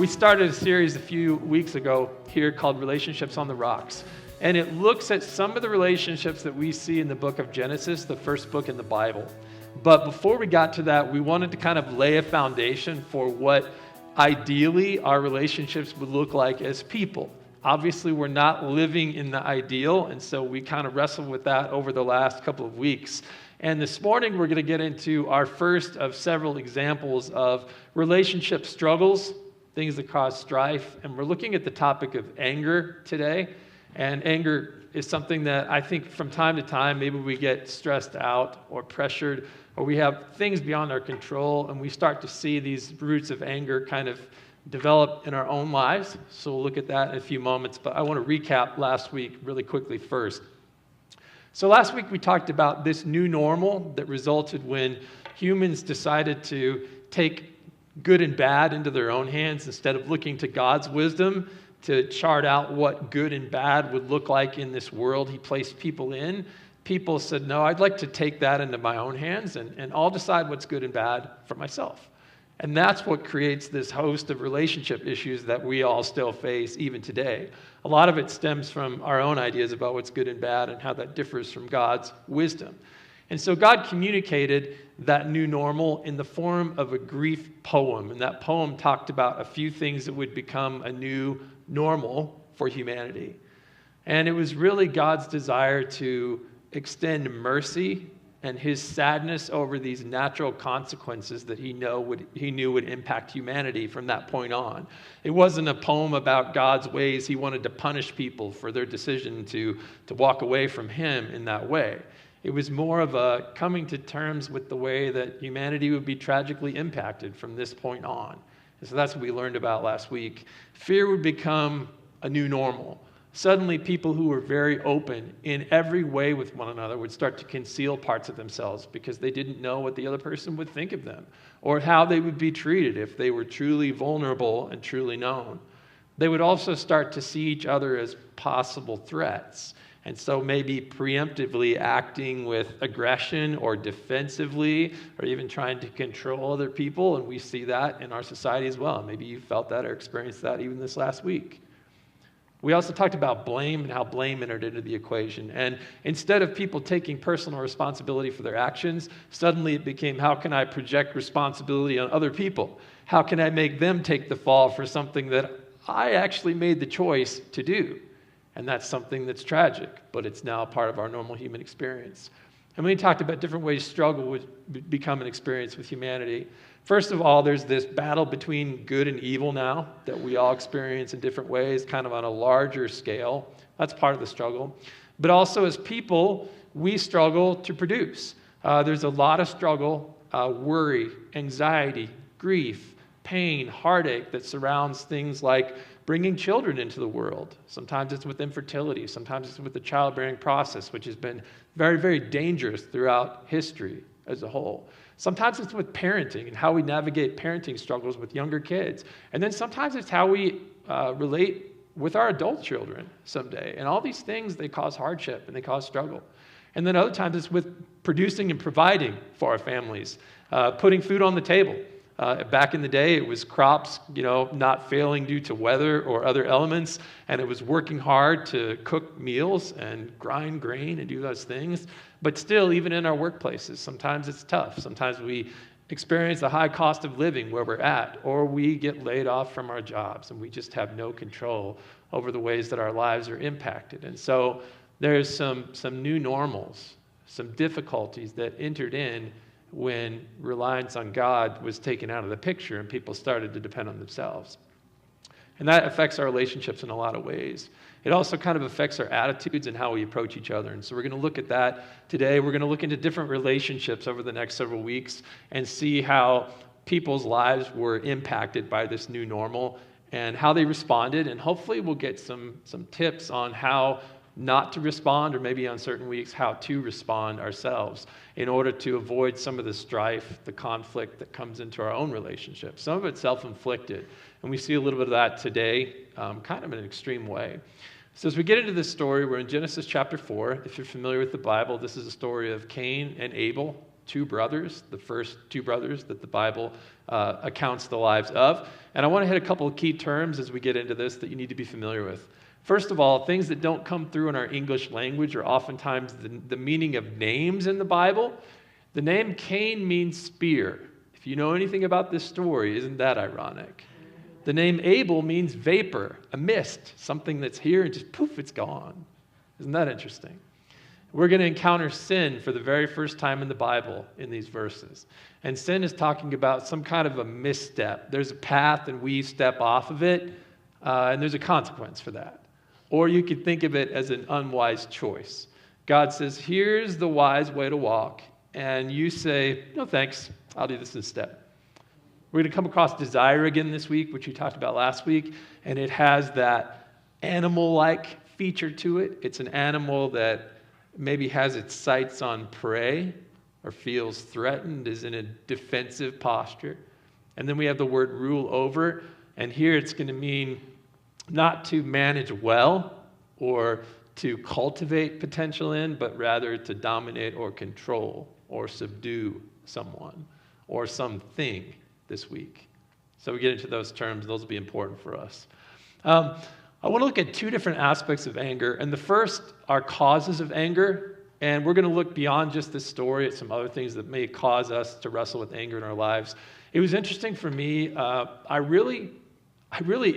We started a series a few weeks ago here called Relationships on the Rocks. And it looks at some of the relationships that we see in the book of Genesis, the first book in the Bible. But before we got to that, we wanted to kind of lay a foundation for what ideally our relationships would look like as people. Obviously, we're not living in the ideal, and so we kind of wrestled with that over the last couple of weeks. And this morning, we're going to get into our first of several examples of relationship struggles, things that cause strife. And we're looking at the topic of anger today. And anger is something that I think from time to time, maybe we get stressed out or pressured, or we have things beyond our control, and we start to see these roots of anger kind of develop in our own lives. So we'll look at that in a few moments. But I want to recap last week really quickly first. So last week we talked about this new normal that resulted when humans decided to take good and bad into their own hands instead of looking to God's wisdom to chart out what good and bad would look like in this world He placed people in. People said, no, I'd like to take that into my own hands and I'll decide what's good and bad for myself. And that's what creates this host of relationship issues that we all still face even today. A lot of it stems from our own ideas about what's good and bad and how that differs from God's wisdom. And so God communicated that new normal in the form of a grief poem. And that poem talked about a few things that would become a new normal for humanity. And it was really God's desire to extend mercy and His sadness over these natural consequences that He knew would impact humanity from that point on. It wasn't a poem about God's ways. He wanted to punish people for their decision to walk away from Him in that way. It was more of a coming to terms with the way that humanity would be tragically impacted from this point on. And so that's what we learned about last week. Fear would become a new normal. Suddenly, people who were very open in every way with one another would start to conceal parts of themselves because they didn't know what the other person would think of them or how they would be treated if they were truly vulnerable and truly known. They would also start to see each other as possible threats, and so maybe preemptively acting with aggression or defensively or even trying to control other people, and we see that in our society as well. Maybe you felt that or experienced that even this last week. We also talked about blame and how blame entered into the equation. And instead of people taking personal responsibility for their actions, suddenly it became, how can I project responsibility on other people? How can I make them take the fall for something that I actually made the choice to do? And that's something that's tragic, but it's now part of our normal human experience. And we talked about different ways struggle would become an experience with humanity. First of all, there's this battle between good and evil now that we all experience in different ways, kind of on a larger scale. That's part of the struggle. But also as people, we struggle to produce. There's a lot of struggle, worry, anxiety, grief, pain, heartache that surrounds things like bringing children into the world. Sometimes it's with infertility. Sometimes it's with the childbearing process, which has been very, very dangerous throughout history as a whole. Sometimes it's with parenting and how we navigate parenting struggles with younger kids. And then sometimes it's how we relate with our adult children someday. And all these things, they cause hardship and they cause struggle. And then other times it's with producing and providing for our families, putting food on the table. Back in the day, it was crops, not failing due to weather or other elements, and it was working hard to cook meals and grind grain and do those things. But still, even in our workplaces, sometimes it's tough. Sometimes we experience the high cost of living where we're at, or we get laid off from our jobs, and we just have no control over the ways that our lives are impacted. And so there's some new normals, some difficulties that entered in when reliance on God was taken out of the picture and people started to depend on themselves. And that affects our relationships in a lot of ways. It also kind of affects our attitudes and how we approach each other. And so we're going to look at that today. We're going to look into different relationships over the next several weeks and see how people's lives were impacted by this new normal and how they responded. And hopefully we'll get some tips on how not to respond, or maybe on certain weeks, how to respond ourselves in order to avoid some of the strife, the conflict that comes into our own relationships. Some of it's self-inflicted, and we see a little bit of that today, kind of in an extreme way. So as we get into this story, we're in Genesis chapter 4. If you're familiar with the Bible, this is a story of Cain and Abel. two brothers, the first two brothers that the Bible accounts the lives of. And I want to hit a couple of key terms as we get into this that you need to be familiar with. First of all, things that don't come through in our English language are oftentimes the meaning of names in the Bible. The name Cain means spear. If you know anything about this story, isn't that ironic? The name Abel means vapor, a mist, something that's here and just poof, it's gone. Isn't that interesting? We're going to encounter sin for the very first time in the Bible in these verses. And sin is talking about some kind of a misstep. There's a path and we step off of it, and there's a consequence for that. Or you could think of it as an unwise choice. God says, here's the wise way to walk. And you say, no thanks, I'll do this instead. We're going to come across desire again this week, which we talked about last week. And it has that animal-like feature to it. It's an animal that maybe has its sights on prey or feels threatened, is in a defensive posture. And then we have the word rule over. And here it's going to mean not to manage well or to cultivate potential in, but rather to dominate or control or subdue someone or something this week. So we get into those terms. Those will be important for us. I want to look at two different aspects of anger. And the first are causes of anger. And we're going to look beyond just this story at some other things that may cause us to wrestle with anger in our lives. It was interesting for me. I really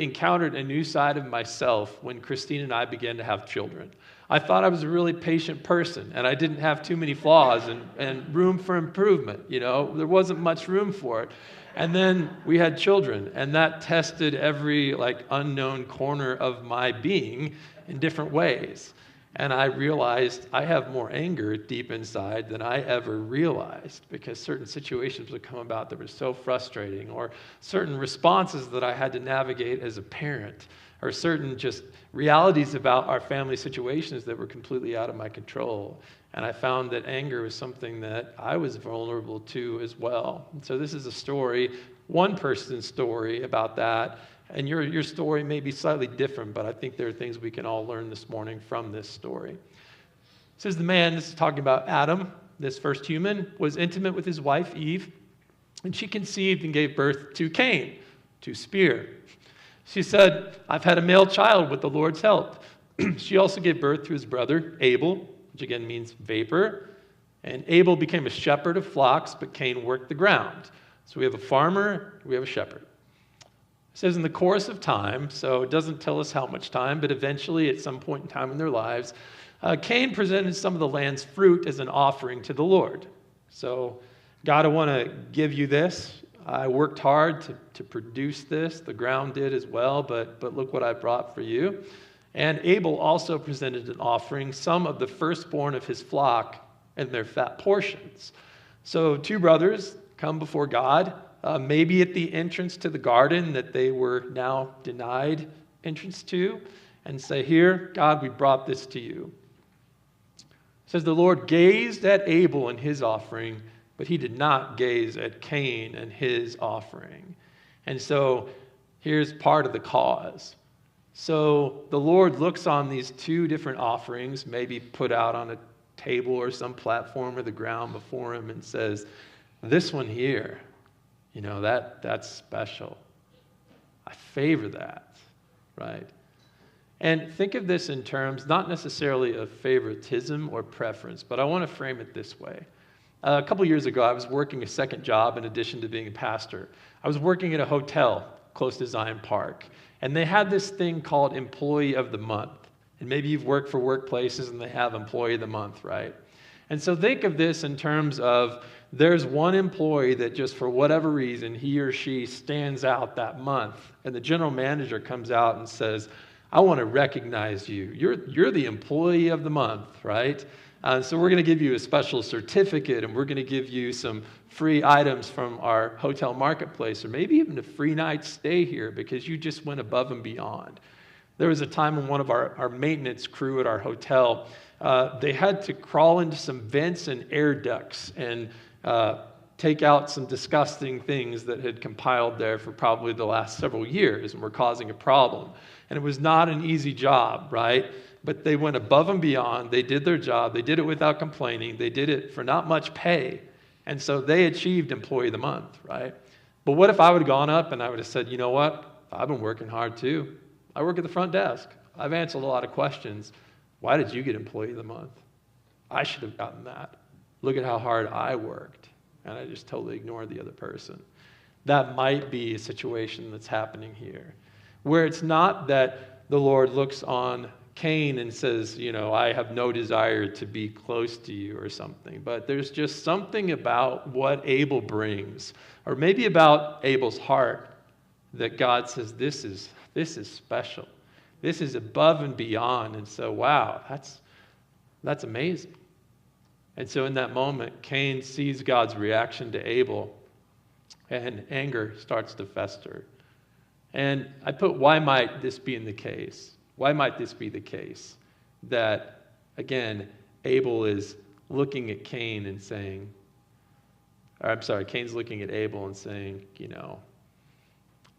encountered a new side of myself when Christine and I began to have children. I thought I was a really patient person, and I didn't have too many flaws and room for improvement. There wasn't much room for it. And then we had children, and that tested every unknown corner of my being in different ways. And I realized I have more anger deep inside than I ever realized, because certain situations would come about that were so frustrating, or certain responses that I had to navigate as a parent, or certain just realities about our family situations that were completely out of my control. And I found that anger was something that I was vulnerable to as well. And so this is a story, one person's story about that. And your story may be slightly different, but I think there are things we can all learn this morning from this story. It says the man, this is talking about Adam, this first human, was intimate with his wife Eve, and she conceived and gave birth to Cain, to spear. She said, I've had a male child with the Lord's help. She also gave birth to his brother Abel, which again means vapor. And Abel became a shepherd of flocks, but Cain worked the ground. So we have a farmer, we have a shepherd. It says in the course of time, so it doesn't tell us how much time, but eventually at some point in time in their lives, Cain presented some of the land's fruit as an offering to the Lord. So, God, I want to give you this. I worked hard to produce this. The ground did as well, but look what I brought for you. And Abel also presented an offering, some of the firstborn of his flock and their fat portions. So two brothers come before God, maybe at the entrance to the garden that they were now denied entrance to, and say, here, God, we brought this to you. It says the Lord gazed at Abel and his offering, but he did not gaze at Cain and his offering. And so here's part of the cause. So the Lord looks on these two different offerings, maybe put out on a table or some platform or the ground before him, and says, this one here, that's special. I favor that, right? And think of this in terms not necessarily of favoritism or preference, but I want to frame it this way. A couple years ago, I was working a second job in addition to being a pastor. I was working at a hotel close to Zion Park, and they had this thing called Employee of the Month. And maybe you've worked for workplaces and they have Employee of the Month, right? And so think of this in terms of there's one employee that just for whatever reason, he or she stands out that month, and the general manager comes out and says, I want to recognize you. You're the Employee of the Month, right? So we're going to give you a special certificate, and we're going to give you some free items from our hotel marketplace, or maybe even a free night stay here because you just went above and beyond. There was a time when one of our maintenance crew at our hotel, they had to crawl into some vents and air ducts and take out some disgusting things that had compiled there for probably the last several years and were causing a problem. And it was not an easy job, right? But they went above and beyond. They did their job. They did it without complaining. They did it for not much pay. And so they achieved Employee of the Month, right? But what if I would have gone up and I would have said, you know what? I've been working hard too. I work at the front desk. I've answered a lot of questions. Why did you get Employee of the Month? I should have gotten that. Look at how hard I worked. And I just totally ignored the other person. That might be a situation that's happening here, where it's not that the Lord looks on Cain and says, you know, I have no desire to be close to you or something, but there's just something about what Abel brings, or maybe about Abel's heart, that God says, this is special. This is above and beyond. And so, wow, that's amazing. And so in that moment, Cain sees God's reaction to Abel, and anger starts to fester. And I put, why might this be in the case? Why might this be the case? That, again, Abel is looking at Cain and saying, Cain's looking at Abel and saying, you know,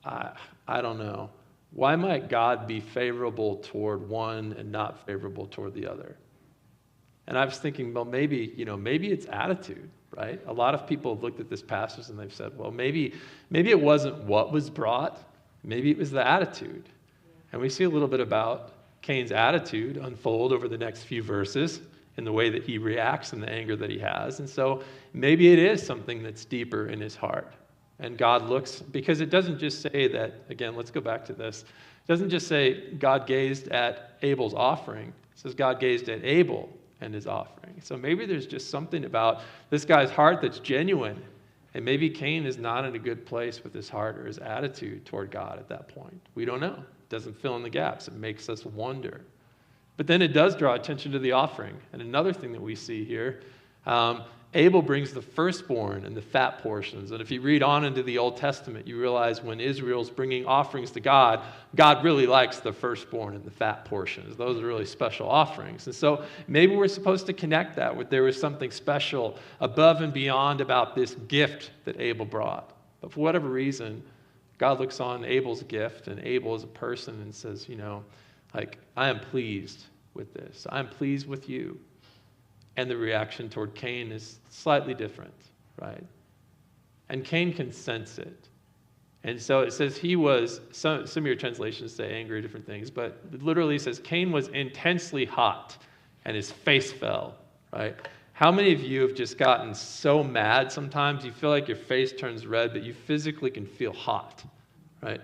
I don't know. Why might God be favorable toward one and not favorable toward the other? And I was thinking, well, maybe it's attitude, right? A lot of people have looked at this passage and they've said, well, maybe it wasn't what was brought, maybe it was the attitude. And we see a little bit about Cain's attitude unfold over the next few verses in the way that he reacts and the anger that he has. And so maybe it is something that's deeper in his heart. And God looks, because it doesn't just say that, again, let's go back to this. It doesn't just say God gazed at Abel's offering. It says God gazed at Abel and his offering. So maybe there's just something about this guy's heart that's genuine. And maybe Cain is not in a good place with his heart or his attitude toward God at that point. We don't know. It doesn't fill in the gaps. It makes us wonder. But then it does draw attention to the offering. And another thing that we see here, Abel brings the firstborn and the fat portions. And if you read on into the Old Testament, you realize when Israel's bringing offerings to God, God really likes the firstborn and the fat portions. Those are really special offerings. And so maybe we're supposed to connect that with there was something special above and beyond about this gift that Abel brought. But for whatever reason, God looks on Abel's gift and Abel as a person and says, you know, like, I am pleased with this. I'm pleased with you. And the reaction toward Cain is slightly different, right? And Cain can sense it. And so it says he was, some of your translations say angry, different things, but it literally says Cain was intensely hot and his face fell, right? How many of you have just gotten so mad sometimes you feel like your face turns red, but you physically can feel hot, right?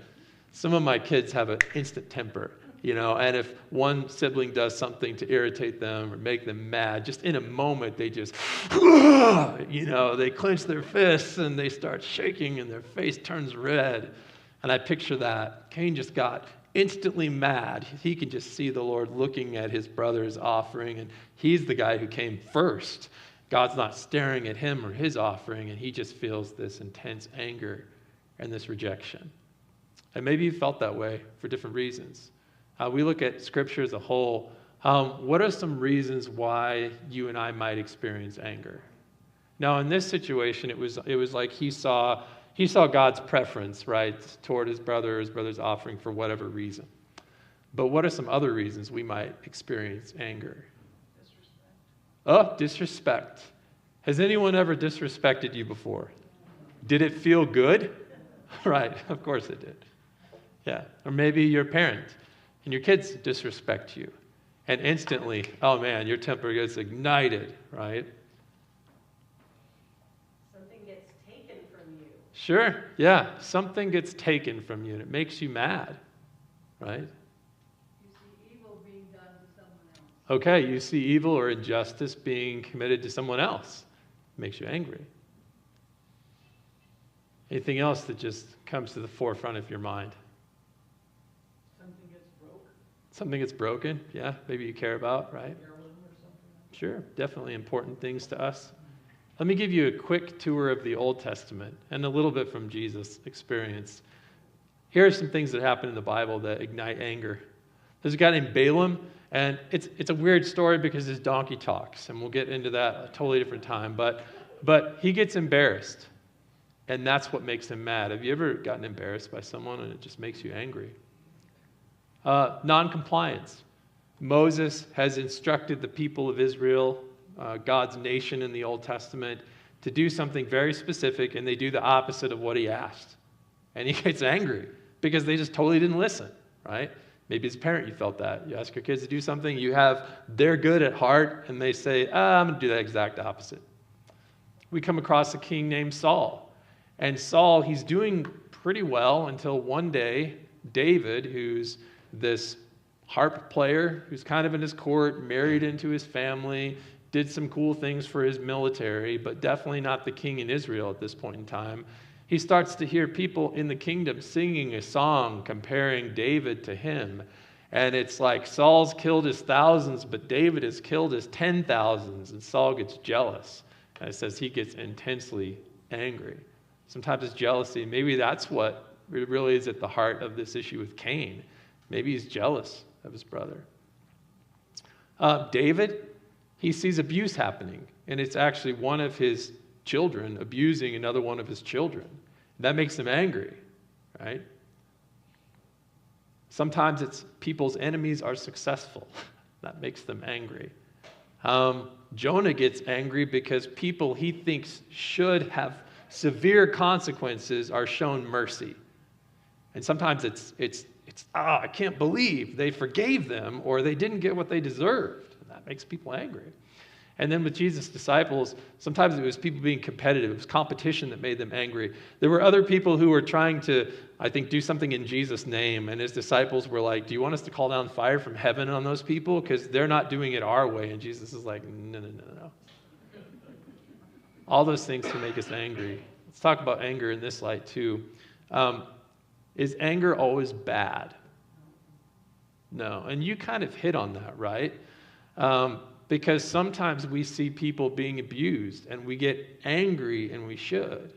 Some of my kids have an instant temper. You know, and if one sibling does something to irritate them or make them mad, just in a moment they just, you know, they clench their fists and they start shaking and their face turns red. And I picture that. Cain just got instantly mad. He can just see the Lord looking at his brother's offering, and he's the guy who came first. God's not staring at him or his offering, and he just feels this intense anger and this rejection. And maybe you felt that way for different reasons. We look at Scripture as a whole. What are some reasons why you and I might experience anger? Now, in this situation, it was like he saw God's preference, right, toward his brother's offering for whatever reason. But what are some other reasons we might experience anger? Disrespect. Oh, disrespect. Has anyone ever disrespected you before? Did it feel good? Right, of course it did. Yeah, or maybe your parent. And your kids disrespect you. And instantly, oh man, your temper gets ignited, right? Something gets taken from you. Sure, yeah. Something gets taken from you and it makes you mad, right? You see evil being done to someone else. Okay, you see evil or injustice being committed to someone else. It makes you angry. Anything else that just comes to the forefront of your mind? Something gets broken, yeah, maybe you care about, right? Sure, definitely important things to us. Let me give you a quick tour of the Old Testament and a little bit from Jesus' experience. Here are some things that happen in the Bible that ignite anger. There's a guy named Balaam, and it's a weird story because his donkey talks, and we'll get into that a totally different time, but he gets embarrassed, and that's what makes him mad. Have you ever gotten embarrassed by someone and it just makes you angry? Non-compliance. Moses has instructed the people of Israel, God's nation in the Old Testament, to do something very specific, and they do the opposite of what he asked. And he gets angry because they just totally didn't listen, right? Maybe as a parent you felt that. You ask your kids to do something, they're good at heart, and they say, I'm going to do that exact opposite. We come across a king named Saul. And Saul, he's doing pretty well until one day, David, who's this harp player, who's kind of in his court, married into his family, did some cool things for his military, but definitely not the king in Israel at this point in time. He starts to hear people in the kingdom singing a song comparing David to him. And it's like Saul's killed his thousands, but David has killed his 10,000s. And Saul gets jealous. And it says he gets intensely angry. Sometimes it's jealousy. Maybe that's what really is at the heart of this issue with Cain. Maybe he's jealous of his brother. David, he sees abuse happening. And it's actually one of his children abusing another one of his children. That makes him angry, right? Sometimes it's people's enemies are successful. That makes them angry. Jonah gets angry because people he thinks should have severe consequences are shown mercy. And sometimes it's I can't believe they forgave them or they didn't get what they deserved. And that makes people angry. And then with Jesus' disciples, sometimes it was people being competitive. It was competition that made them angry. There were other people who were trying to, I think, do something in Jesus' name. And his disciples were like, do you want us to call down fire from heaven on those people? Because they're not doing it our way. And Jesus is like, no. All those things can make us angry. Let's talk about anger in this light too. Is anger always bad? No. And you kind of hit on that, right? Because sometimes we see people being abused and we get angry and we should.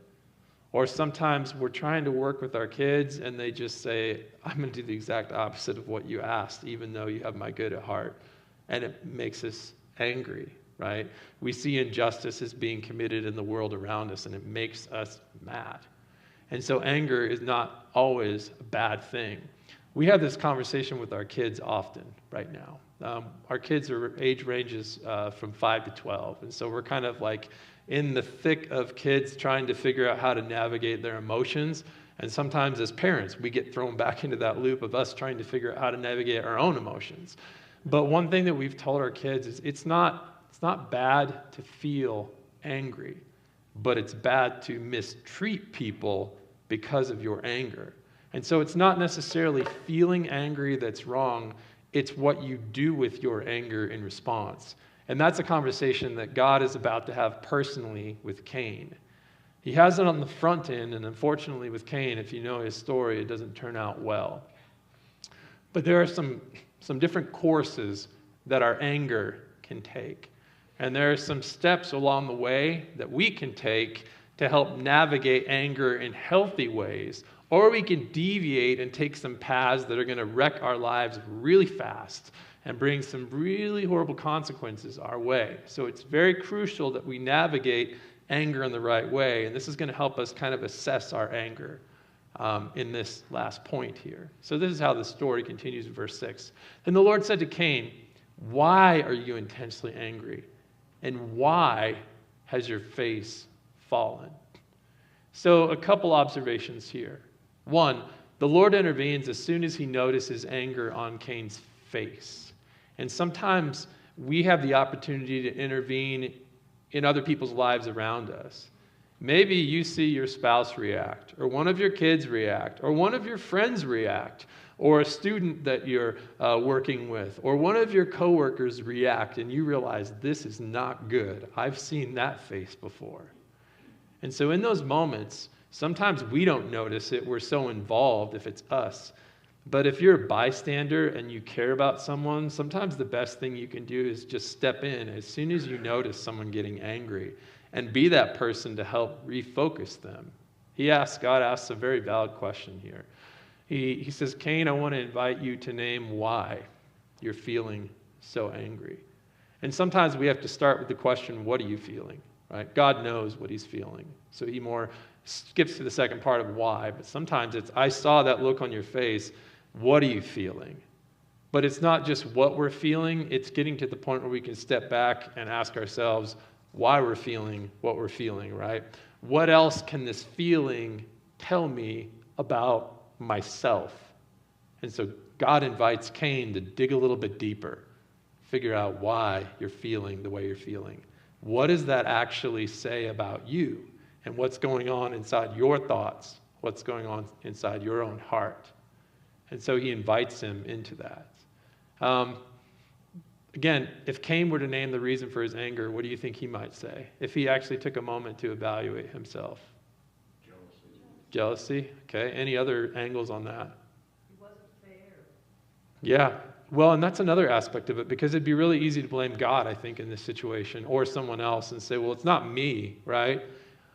Or sometimes we're trying to work with our kids and they just say, I'm going to do the exact opposite of what you asked, even though you have my good at heart. And it makes us angry, right? We see injustices being committed in the world around us and it makes us mad. And so anger is not always a bad thing. We have this conversation with our kids often right now. Our kids are age ranges from 5 to 12. And so we're kind of like in the thick of kids trying to figure out how to navigate their emotions. And sometimes as parents, we get thrown back into that loop of us trying to figure out how to navigate our own emotions. But one thing that we've told our kids is it's not bad to feel angry, but it's bad to mistreat people because of your anger. And so it's not necessarily feeling angry that's wrong. It's what you do with your anger in response. And that's a conversation that God is about to have personally with Cain. He has it on the front end, and unfortunately with Cain, if you know his story, it doesn't turn out well. But there are some different courses that our anger can take. And there are some steps along the way that we can take to help navigate anger in healthy ways. Or we can deviate and take some paths that are going to wreck our lives really fast and bring some really horrible consequences our way. So it's very crucial that we navigate anger in the right way. And this is going to help us kind of assess our anger in this last point here. So this is how the story continues in verse 6. Then the Lord said to Cain, why are you intensely angry? And why has your face fallen? So a couple observations here. One, the Lord intervenes as soon as he notices anger on Cain's face. And sometimes we have the opportunity to intervene in other people's lives around us. Maybe you see your spouse react, or one of your kids react, or one of your friends react, or a student that you're working with, or one of your coworkers react, and you realize this is not good. I've seen that face before. And so in those moments, sometimes we don't notice it. We're so involved if it's us. But if you're a bystander and you care about someone, sometimes the best thing you can do is just step in as soon as you notice someone getting angry and be that person to help refocus them. God asks a very valid question here. He says, Cain, I want to invite you to name why you're feeling so angry. And sometimes we have to start with the question, what are you feeling? Right? God knows what he's feeling. So he more skips to the second part of why, but sometimes it's, I saw that look on your face. What are you feeling? But it's not just what we're feeling. It's getting to the point where we can step back and ask ourselves, why we're feeling what we're feeling, right? What else can this feeling tell me about myself? And so God invites Cain to dig a little bit deeper, figure out why you're feeling the way you're feeling. What does that actually say about you? And what's going on inside your thoughts? What's going on inside your own heart? And so he invites him into that. Again, if Cain were to name the reason for his anger, what do you think he might say? If he actually took a moment to evaluate himself. Jealousy? Okay. Any other angles on that? It wasn't fair. Yeah. Well, and that's another aspect of it, because it'd be really easy to blame God, I think, in this situation, or someone else, and say, well, it's not me, right?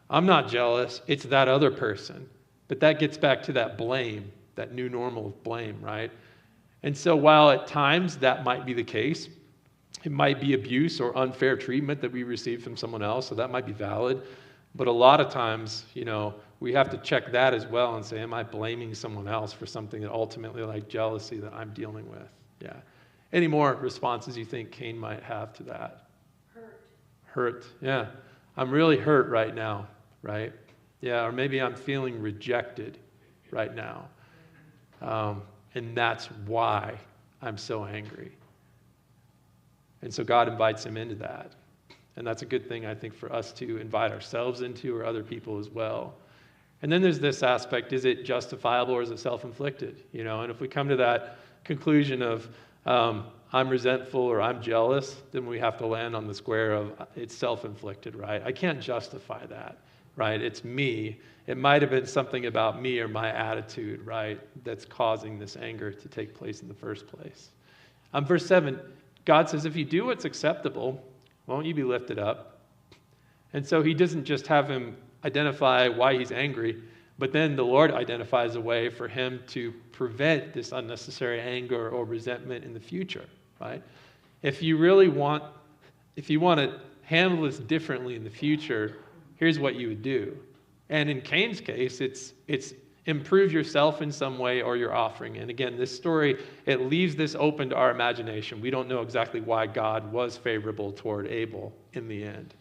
I'm not jealous. It's that other person. But that gets back to that blame, that new normal of blame, right? And so while at times that might be the case, it might be abuse or unfair treatment that we receive from someone else, so that might be valid. But a lot of times, we have to check that as well and say, am I blaming someone else for something that ultimately, like jealousy, that I'm dealing with? Yeah. Any more responses you think Cain might have to that? Hurt. Yeah. I'm really hurt right now, right? Yeah, or maybe I'm feeling rejected right now. And that's why I'm so angry. And so God invites him into that. And that's a good thing, I think, for us to invite ourselves into, or other people as well. And then there's this aspect, is it justifiable or is it self-inflicted? And if we come to that conclusion of I'm resentful or I'm jealous, then we have to land on the square of it's self-inflicted, right? I can't justify that, right? It's me. It might have been something about me or my attitude, right, that's causing this anger to take place in the first place. Verse 7, God says, if you do what's acceptable, won't you be lifted up? And so he doesn't just have him identify why he's angry, but then the Lord identifies a way for him to prevent this unnecessary anger or resentment in the future, right? If you want to handle this differently in the future, here's what you would do. And in Cain's case, it's improve yourself in some way or your offering. And again, this story, it leaves this open to our imagination. We don't know exactly why God was favorable toward Abel in the end.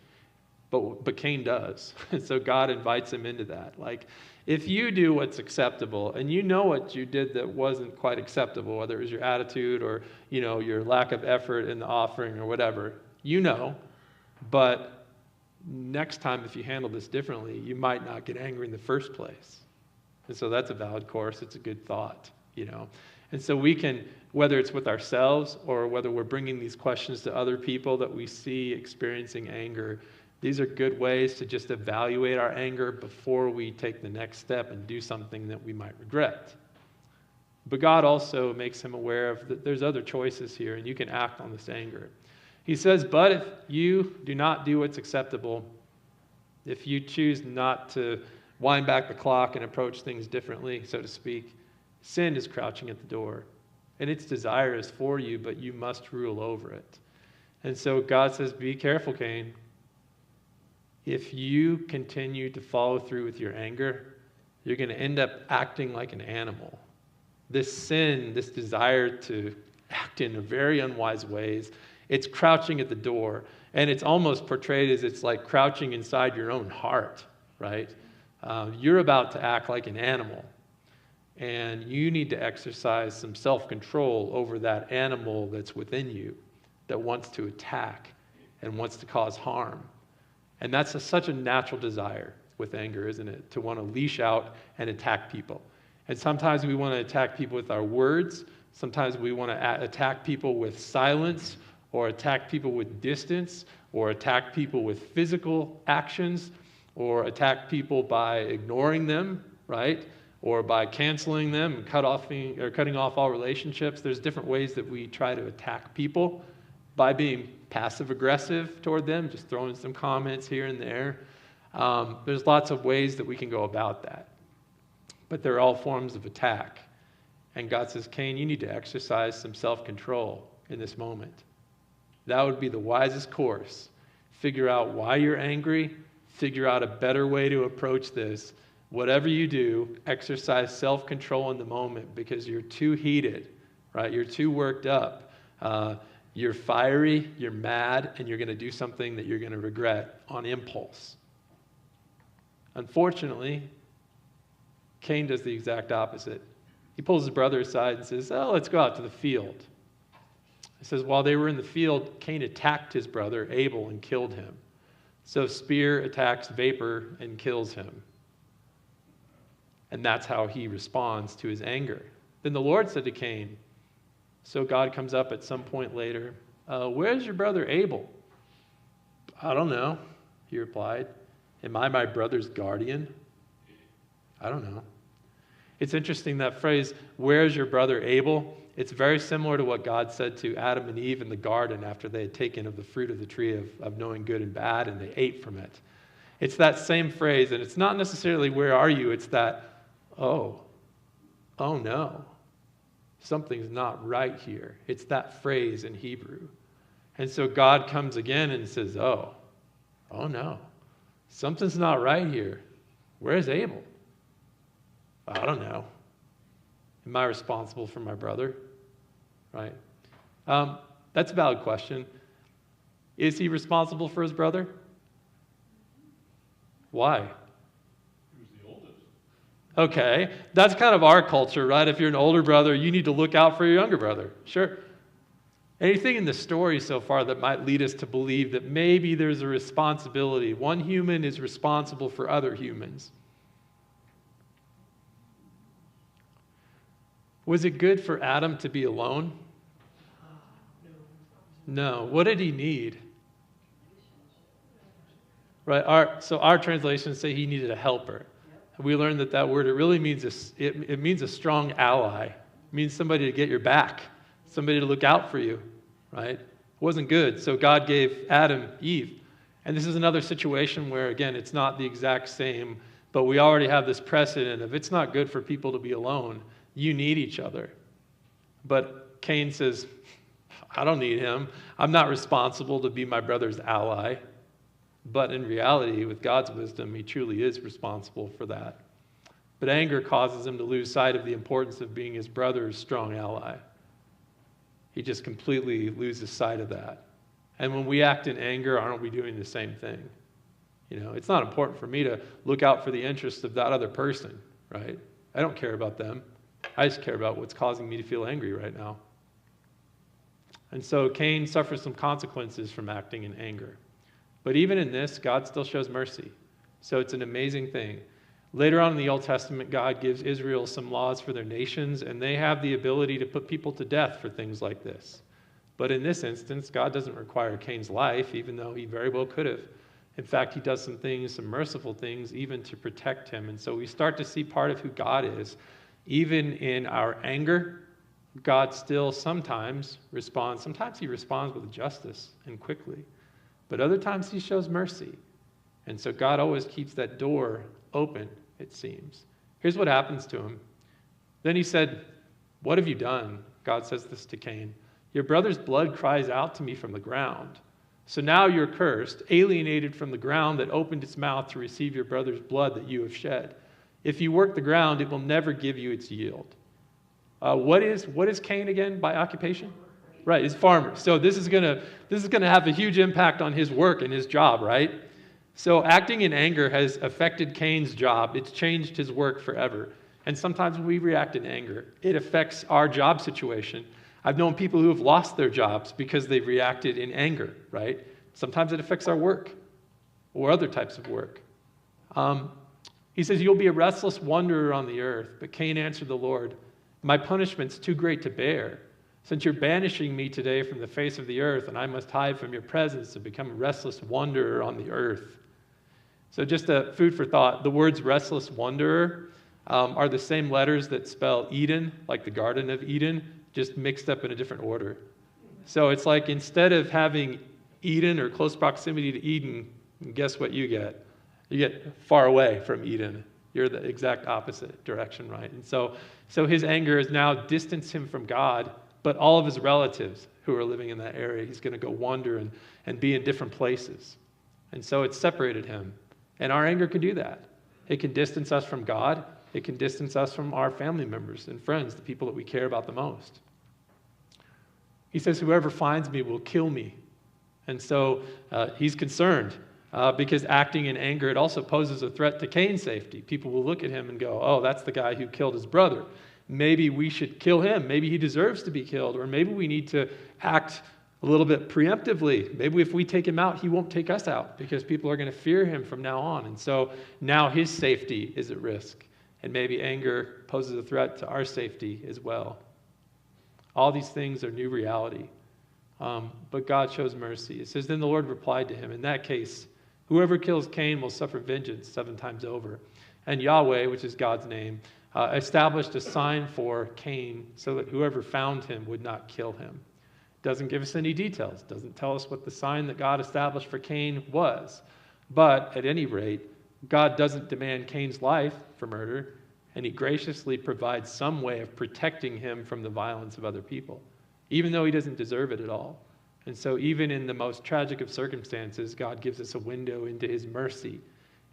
But Cain does. And so God invites him into that. Like, if you do what's acceptable, and you know what you did that wasn't quite acceptable, whether it was your attitude or, your lack of effort in the offering or whatever, but next time if you handle this differently, you might not get angry in the first place. And so that's a valid course. It's a good thought, And so we can, whether it's with ourselves or whether we're bringing these questions to other people that we see experiencing anger, these are good ways to just evaluate our anger before we take the next step and do something that we might regret. But God also makes him aware of that there's other choices here, and you can act on this anger. He says, but if you do not do what's acceptable, if you choose not to wind back the clock and approach things differently, so to speak, sin is crouching at the door. And its desire is for you, but you must rule over it. And so God says, be careful, Cain. If you continue to follow through with your anger, you're going to end up acting like an animal. This sin, this desire to act in very unwise ways, it's crouching at the door. And it's almost portrayed as it's like crouching inside your own heart, right? You're about to act like an animal. And you need to exercise some self-control over that animal that's within you that wants to attack and wants to cause harm. And that's such a natural desire with anger, isn't it? To want to leash out and attack people. And sometimes we want to attack people with our words. Sometimes we want to attack people with silence, or attack people with distance, or attack people with physical actions, or attack people by ignoring them, right? Or by canceling them and cutting off all relationships. There's different ways that we try to attack people by being passive-aggressive toward them, just throwing some comments here and there. There's lots of ways that we can go about that. But they're all forms of attack. And God says, Cain, you need to exercise some self-control in this moment. That would be the wisest course. Figure out why you're angry. Figure out a better way to approach this. Whatever you do, exercise self-control in the moment, because you're too heated, right? You're too worked up. You're fiery, you're mad, and you're going to do something that you're going to regret on impulse. Unfortunately, Cain does the exact opposite. He pulls his brother aside and says, oh, let's go out to the field. He says, while they were in the field, Cain attacked his brother Abel and killed him. So spear attacks vapor and kills him. And that's how he responds to his anger. Then the Lord said to Cain, so God comes up at some point later, where's your brother Abel? I don't know, he replied. Am I my brother's guardian? I don't know. It's interesting, that phrase, where's your brother Abel? It's very similar to what God said to Adam and Eve in the garden after they had taken of the fruit of the tree of knowing good and bad, and they ate from it. It's that same phrase, and it's not necessarily where are you, it's that, oh no, something's not right here. It's that phrase in Hebrew. And so God comes again and says, oh no, something's not right here. Where's Abel? I don't know. Am I responsible for my brother? Right? That's a valid question. Is he responsible for his brother? Why? He was the oldest. Okay, that's kind of our culture, right? If you're an older brother, you need to look out for your younger brother. Sure. Anything in the story so far that might lead us to believe that maybe there's a responsibility. One human is responsible for other humans. Was it good for Adam to be alone? No. What did he need? Right. Our translations say he needed a helper. We learned that word, it really means it means a strong ally. It means somebody to get your back, somebody to look out for you. Right? It wasn't good. So God gave Adam Eve. And this is another situation where, again, it's not the exact same, but we already have this precedent of it's not good for people to be alone. You need each other. But Cain says, I don't need him. I'm not responsible to be my brother's ally. But in reality, with God's wisdom, he truly is responsible for that. But anger causes him to lose sight of the importance of being his brother's strong ally. He just completely loses sight of that. And when we act in anger, aren't we doing the same thing? You know, it's not important for me to look out for the interests of that other person, right? I don't care about them. I just care about what's causing me to feel angry right now. And so Cain suffers some consequences from acting in anger. But even in this, God still shows mercy. So it's an amazing thing. Later on in the Old Testament, God gives Israel some laws for their nations, and they have the ability to put people to death for things like this. But in this instance, God doesn't require Cain's life, even though he very well could have. In fact, he does some things, some merciful things, even to protect him. And so we start to see part of who God is. Even in our anger, God still sometimes responds. Sometimes he responds with justice and quickly. But other times he shows mercy. And so God always keeps that door open, it seems. Here's what happens to him. Then he said, what have you done? God says this to Cain. Your brother's blood cries out to me from the ground. So now you're cursed, alienated from the ground that opened its mouth to receive your brother's blood that you have shed. If you work the ground, it will never give you its yield. What is Cain again by occupation? Right, he's a farmer. So this is gonna have a huge impact on his work and his job, right? So acting in anger has affected Cain's job. It's changed his work forever. And sometimes when we react in anger, it affects our job situation. I've known people who have lost their jobs because they've reacted in anger, right? Sometimes it affects our work or other types of work. He says, you'll be a restless wanderer on the earth. But Cain answered the Lord, my punishment's too great to bear. Since you're banishing me today from the face of the earth, and I must hide from your presence and become a restless wanderer on the earth. So just a food for thought, the words restless wanderer are the same letters that spell Eden, like the Garden of Eden, just mixed up in a different order. So it's like instead of having Eden or close proximity to Eden, guess what you get? You get far away from Eden. You're the exact opposite direction, right? And so his anger has now distanced him from God, but all of his relatives who are living in that area, he's going to go wander and be in different places. And so it's separated him. And our anger can do that. It can distance us from God. It can distance us from our family members and friends, the people that we care about the most. He says, whoever finds me will kill me. And so he's concerned because acting in anger, it also poses a threat to Cain's safety. People will look at him and go, oh, that's the guy who killed his brother. Maybe we should kill him. Maybe he deserves to be killed. Or maybe we need to act a little bit preemptively. Maybe if we take him out, he won't take us out because people are going to fear him from now on. And so now his safety is at risk. And maybe anger poses a threat to our safety as well. All these things are new reality. But God shows mercy. It says, then the Lord replied to him, in that case, whoever kills Cain will suffer vengeance 7 times over. And Yahweh, which is God's name, established a sign for Cain so that whoever found him would not kill him. Doesn't give us any details. Doesn't tell us what the sign that God established for Cain was. But at any rate, God doesn't demand Cain's life for murder, and he graciously provides some way of protecting him from the violence of other people, even though he doesn't deserve it at all. And so even in the most tragic of circumstances, God gives us a window into his mercy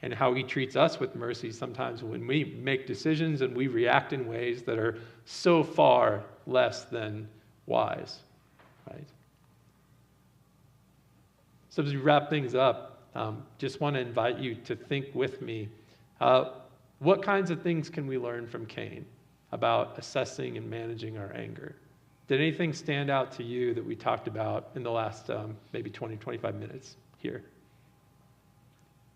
and how he treats us with mercy sometimes when we make decisions and we react in ways that are so far less than wise, right? So as we wrap things up, just want to invite you to think with me, what kinds of things can we learn from Cain about assessing and managing our anger? Did anything stand out to you that we talked about in the last maybe 20, 25 minutes here?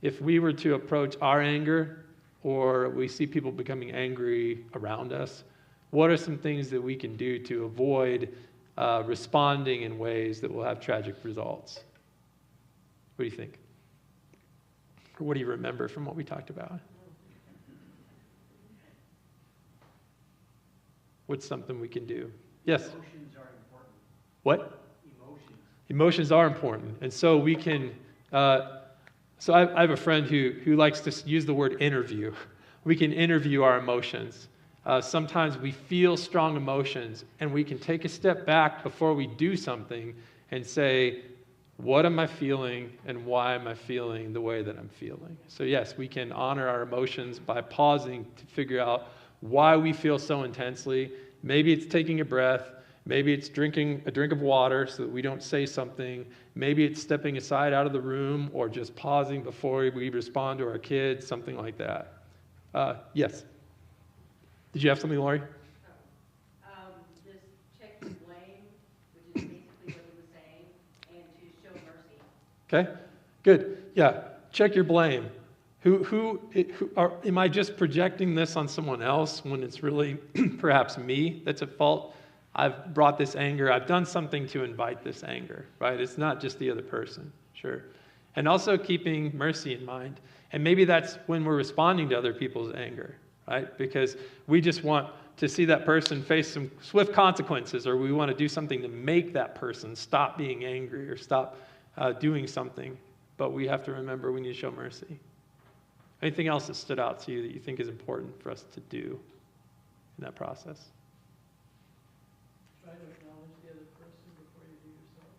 If we were to approach our anger, or we see people becoming angry around us, what are some things that we can do to avoid responding in ways that will have tragic results? What do you think? Or what do you remember from what we talked about? What's something we can do? Yes? Emotions are important. What? Emotions. Emotions are important. And so we can, so I have a friend who likes to use the word interview. We can interview our emotions. Sometimes we feel strong emotions, and we can take a step back before we do something and say, what am I feeling, and why am I feeling the way that I'm feeling? So yes, we can honor our emotions by pausing to figure out why we feel so intensely. Maybe it's taking a breath. Maybe it's drinking a drink of water so that we don't say something. Maybe it's stepping aside out of the room or just pausing before we respond to our kids, something like that. Yes? Did you have something, Lori? Just check your blame, which is basically what he was saying, and to show mercy. Okay, good. Yeah, check your blame. Am I just projecting this on someone else when it's really perhaps me that's at fault? I've brought this anger. I've done something to invite this anger, right? It's not just the other person, sure. And also keeping mercy in mind. And maybe that's when we're responding to other people's anger, right? Because we just want to see that person face some swift consequences, or we want to do something to make that person stop being angry or stop doing something. But we have to remember we need to show mercy. Anything else that stood out to you that you think is important for us to do in that process? Try to acknowledge the other person before you do yourself.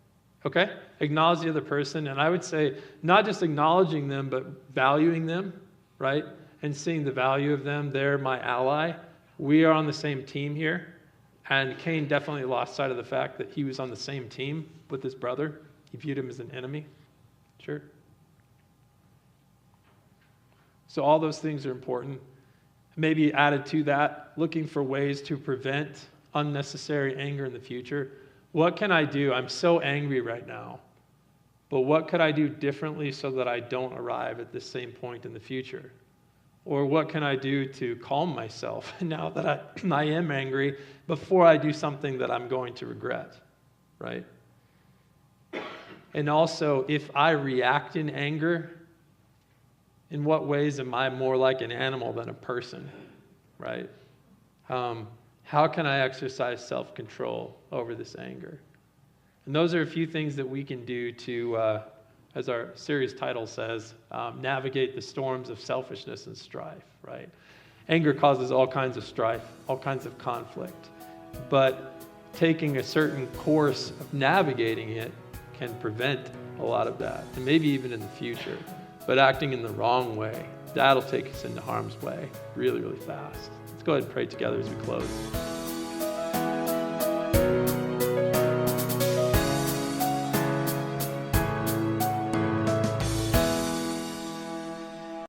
Okay, acknowledge the other person. And I would say not just acknowledging them, but valuing them, right? And seeing the value of them. They're my ally. We are on the same team here. And Cain definitely lost sight of the fact that he was on the same team with his brother. He viewed him as an enemy. Sure. So all those things are important. Maybe added to that, looking for ways to prevent unnecessary anger in the future. What can I do? I'm so angry right now. But what could I do differently so that I don't arrive at the same point in the future? Or what can I do to calm myself now that I am angry before I do something that I'm going to regret, right? And also, if I react in anger, in what ways am I more like an animal than a person, right? How can I exercise self-control over this anger? And those are a few things that we can do to, as our series title says, navigate the storms of selfishness and strife, right? Anger causes all kinds of strife, all kinds of conflict. But taking a certain course of navigating it can prevent a lot of that, and maybe even in the future. But acting in the wrong way, that'll take us into harm's way really, really fast. Let's go ahead and pray together as we close.